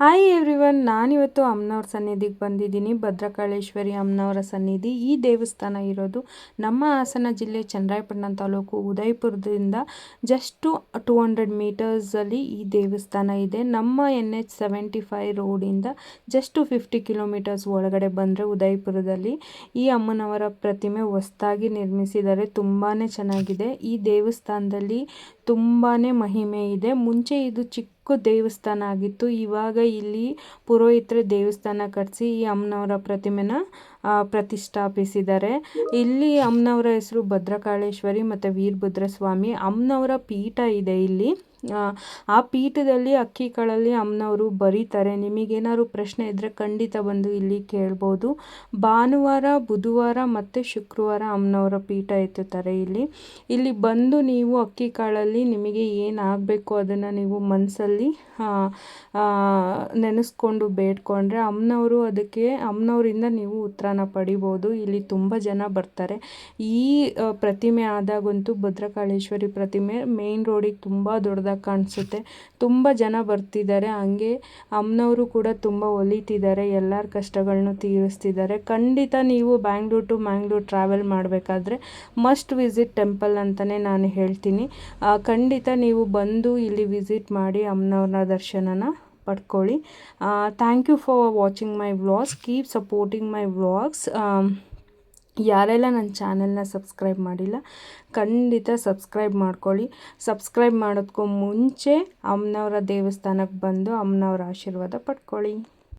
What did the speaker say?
Hi everyone, ನಾನಿವತ್ತು ಅಮ್ಮನವ್ರ ಸನ್ನಿಧಿಗೆ ಬಂದಿದ್ದೀನಿ. ಭದ್ರಕಾಳೇಶ್ವರಿ ಅಮ್ಮನವರ ಸನ್ನಿಧಿ. ಈ ದೇವಸ್ಥಾನ ಇರೋದು ನಮ್ಮ ಹಾಸನ ಜಿಲ್ಲೆ ಚನ್ನರಾಯಪಟ್ಟಣ ತಾಲೂಕು ಉದಯಪುರದಿಂದ ಜಸ್ಟು 200 ಮೀಟರ್ಸಲ್ಲಿ ಈ ದೇವಸ್ಥಾನ ಇದೆ. ನಮ್ಮ NH75 ರೋಡಿಂದ ಜಸ್ಟು 50 ಕಿಲೋಮೀಟರ್ಸ್ ಒಳಗಡೆ ಬಂದರೆ ಉದಯಪುರದಲ್ಲಿ ಈ ಅಮ್ಮನವರ ಪ್ರತಿಮೆ ಹೊಸದಾಗಿ ನಿರ್ಮಿಸಿದ್ದಾರೆ. ತುಂಬಾ ಚೆನ್ನಾಗಿದೆ. ಈ ದೇವಸ್ಥಾನದಲ್ಲಿ ತುಂಬಾ ಮಹಿಮೆ ಇದೆ. ಮುಂಚೆ ಇದು ಚಿಕ್ಕ ದೇವಸ್ಥಾನ ಆಗಿತ್ತು. ಇವಾಗ ಇಲ್ಲಿ ಪುರೋಹಿತರು ದೇವಸ್ಥಾನ ಕಟ್ಟಿಸಿ ಈ ಅಮ್ಮನವರ ಪ್ರತಿಮೆನ ಪ್ರತಿಷ್ಠಾಪಿಸಿದ್ದಾರೆ. ಇಲ್ಲಿ ಅಮ್ಮನವರ ಹೆಸರು ಭದ್ರಕಾಳೇಶ್ವರಿ ಮತ್ತು ವೀರಭದ್ರ ಸ್ವಾಮಿ. ಅಮ್ಮನವರ ಪೀಠ ಇದೆ ಇಲ್ಲಿ. ಆ ಪೀಠದಲ್ಲಿ ಅಕ್ಕಿ ಕಾಳಲ್ಲಿ ಅಮ್ಮನವರು ಬರೀತಾರೆ. ನಿಮಗೇನಾದ್ರು ಪ್ರಶ್ನೆ ಇದ್ದರೆ ಖಂಡಿತ ಬಂದು ಇಲ್ಲಿ ಕೇಳ್ಬೋದು. ಭಾನುವಾರ, ಬುಧವಾರ ಮತ್ತು ಶುಕ್ರವಾರ ಅಮ್ಮನವರ ಪೀಠ ಎತ್ತುತ್ತಾರೆ ಇಲ್ಲಿ ಬಂದು ನೀವು ಅಕ್ಕಿ ಕಾಳಲ್ಲಿ ನಿಮಗೆ ಏನಾಗಬೇಕು ಅದನ್ನು ನೀವು ಮನಸ್ಸಲ್ಲಿ ನೆನೆಸ್ಕೊಂಡು ಬೇಡ್ಕೊಂಡ್ರೆ ಅಮ್ಮನವರಿಂದ ನೀವು ಉತ್ತರನ ಪಡಿಬೋದು. ಇಲ್ಲಿ ತುಂಬ ಜನ ಬರ್ತಾರೆ. ಈ ಪ್ರತಿಮೆ ಆದಾಗಂತೂ ಭದ್ರಕಾಳೇಶ್ವರಿ ಪ್ರತಿಮೆ ಮೇನ್ ರೋಡಿಗೆ ತುಂಬ ದೊಡ್ಡದಾಗಿ ಕಾಣಿಸುತ್ತೆ. ತುಂಬ ಜನ ಬರ್ತಿದ್ದಾರೆ. ಹಂಗೆ ಅಮ್ಮನವರು ಕೂಡ ತುಂಬ ಒಲಿತಿದ್ದಾರೆ, ಎಲ್ಲರ ಕಷ್ಟಗಳನ್ನು ತೀರಿಸ್ತಿದ್ದಾರೆ. ಖಂಡಿತ ನೀವು ಬ್ಯಾಂಗ್ಳೂರ್ ಟು ಮ್ಯಾಂಗ್ಳೂರ್ ಟ್ರಾವೆಲ್ ಮಾಡಬೇಕಾದ್ರೆ ಮಸ್ಟ್ ವಿಸಿಟ್ ಟೆಂಪಲ್ ಅಂತಲೇ ನಾನು ಹೇಳ್ತೀನಿ. ಖಂಡಿತ ನೀವು ಬಂದು ಇಲ್ಲಿ ವಿಸಿಟ್ ಮಾಡಿ ಅಮ್ಮನವ್ರನ್ನ ದರ್ಶನನ ಪಡ್ಕೊಳ್ಳಿ. Thank you for watching my vlogs. Keep supporting my vlogs. ಯಾರೆಲ್ಲ ನನ್ನ ಚಾನೆಲ್ನ ಸಬ್ಸ್ಕ್ರೈಬ್ ಮಾಡಿಲ್ಲ ಖಂಡಿತ ಸಬ್ಸ್ಕ್ರೈಬ್ ಮಾಡ್ಕೊಳ್ಳಿ. ಸಬ್ಸ್ಕ್ರೈಬ್ ಮಾಡೋದಕ್ಕೂ ಮುಂಚೆ ಅಮ್ಮನವರ ದೇವಸ್ಥಾನಕ್ಕೆ ಬಂದು ಅಮ್ಮನವರ ಆಶೀರ್ವಾದ ಪಡ್ಕೊಳ್ಳಿ.